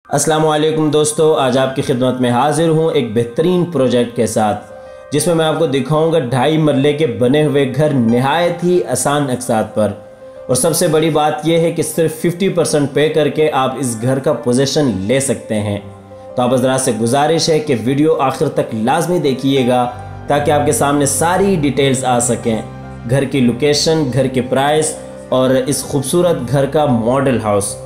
अस्सलाम वालेकुम दोस्तों, आज आपकी खिदमत में हाजिर हूँ एक बेहतरीन प्रोजेक्ट के साथ जिसमें मैं आपको दिखाऊंगा 2.5 मरले के बने हुए घर नहायत ही आसान अक़सात पर। और सबसे बड़ी बात यह है कि सिर्फ 50% पे करके आप इस घर का पोजीशन ले सकते हैं। तो आप हज़रात से गुजारिश है कि वीडियो आखिर तक लाजमी देखिएगा ताकि आपके सामने सारी डिटेल्स आ सकें, घर की लोकेशन, घर के प्राइस और इस खूबसूरत घर का मॉडल हाउस।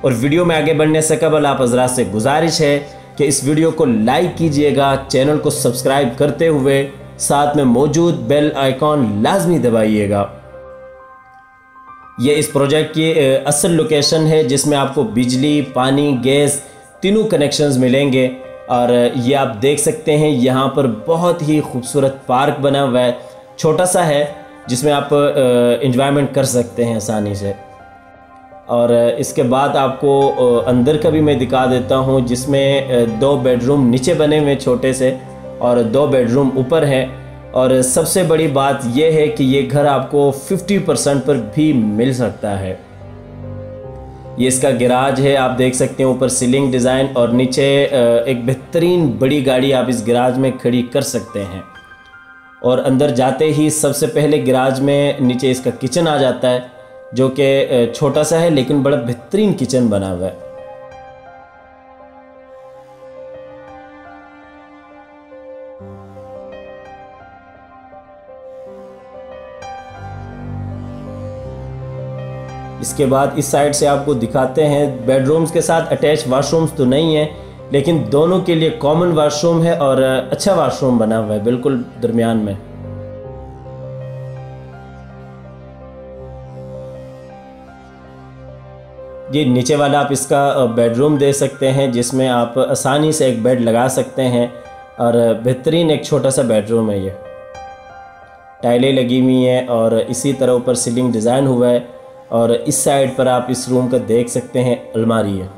और वीडियो में आगे बढ़ने से कबल आप हज़रात से गुजारिश है कि इस वीडियो को लाइक कीजिएगा, चैनल को सब्सक्राइब करते हुए साथ में मौजूद बेल आइकॉन लाजमी दबाइएगा। ये इस प्रोजेक्ट की असल लोकेशन है जिसमें आपको बिजली, पानी, गैस तीनों कनेक्शंस मिलेंगे। और ये आप देख सकते हैं यहाँ पर बहुत ही खूबसूरत पार्क बना हुआ है, छोटा सा है जिसमें आप एंजॉयमेंट कर सकते हैं आसानी से। और इसके बाद आपको अंदर का भी मैं दिखा देता हूँ जिसमें 2 बेडरूम नीचे बने हुए छोटे से और 2 बेडरूम ऊपर है। और सबसे बड़ी बात यह है कि ये घर आपको 50% पर भी मिल सकता है। ये इसका गैराज है, आप देख सकते हैं ऊपर सीलिंग डिज़ाइन और नीचे एक बेहतरीन बड़ी गाड़ी आप इस गैराज में खड़ी कर सकते हैं। और अंदर जाते ही सबसे पहले गैराज में नीचे इसका किचन आ जाता है जो कि छोटा सा है लेकिन बड़ा बेहतरीन किचन बना हुआ है। इसके बाद इस साइड से आपको दिखाते हैं, बेडरूम्स के साथ अटैच वाशरूम्स तो नहीं है लेकिन दोनों के लिए कॉमन वाशरूम है और अच्छा वाशरूम बना हुआ है बिल्कुल दरमियान में। ये नीचे वाला आप इसका बेडरूम दे सकते हैं जिसमें आप आसानी से एक बेड लगा सकते हैं और बेहतरीन एक छोटा सा बेडरूम है। ये टाइलें लगी हुई हैं और इसी तरह ऊपर सीलिंग डिज़ाइन हुआ है। और इस साइड पर आप इस रूम का देख सकते हैं अलमारी है।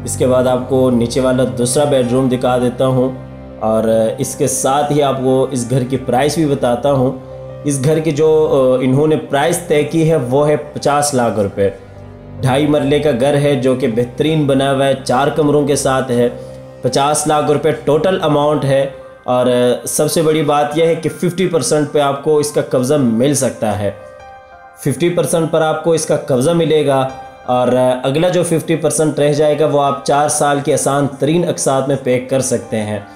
इसके बाद आपको नीचे वाला दूसरा बेडरूम दिखा देता हूँ और इसके साथ ही आपको इस घर की प्राइस भी बताता हूँ। इस घर की जो इन्होंने प्राइस तय की है वो है 50 लाख रुपए। 2.5 मरले का घर है जो कि बेहतरीन बना हुआ है, 4 कमरों के साथ है। 50 लाख रुपए टोटल अमाउंट है। और सबसे बड़ी बात यह है कि 50% पे आपको इसका कब्ज़ा मिल सकता है। 50% पर आपको इसका कब्ज़ा मिलेगा और अगला जो 50% रह जाएगा वो आप 4 साल की आसान तरीन अक़सात में पे कर सकते हैं।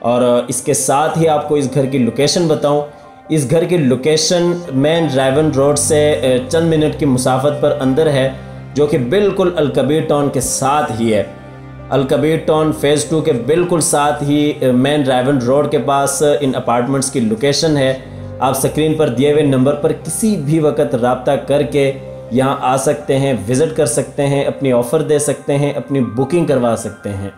और इसके साथ ही आपको इस घर की लोकेशन बताऊँ, इस घर की लोकेशन मेन ड्राइवन रोड से चंद मिनट की मुसाफत पर अंदर है जो कि बिल्कुल अलकबीर टाउन के साथ ही है। अलकबीर टाउन फ़ेज़ 2 के बिल्कुल साथ ही मेन ड्राइवन रोड के पास इन अपार्टमेंट्स की लोकेशन है। आप स्क्रीन पर दिए हुए नंबर पर किसी भी वक्त रब्ता करके यहाँ आ सकते हैं, विज़िट कर सकते हैं, अपनी ऑफ़र दे सकते हैं, अपनी बुकिंग करवा सकते हैं।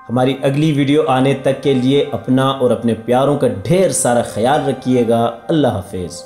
हमारी अगली वीडियो आने तक के लिए अपना और अपने प्यारों का ढेर सारा ख्याल रखिएगा। अल्लाह हाफ़िज़।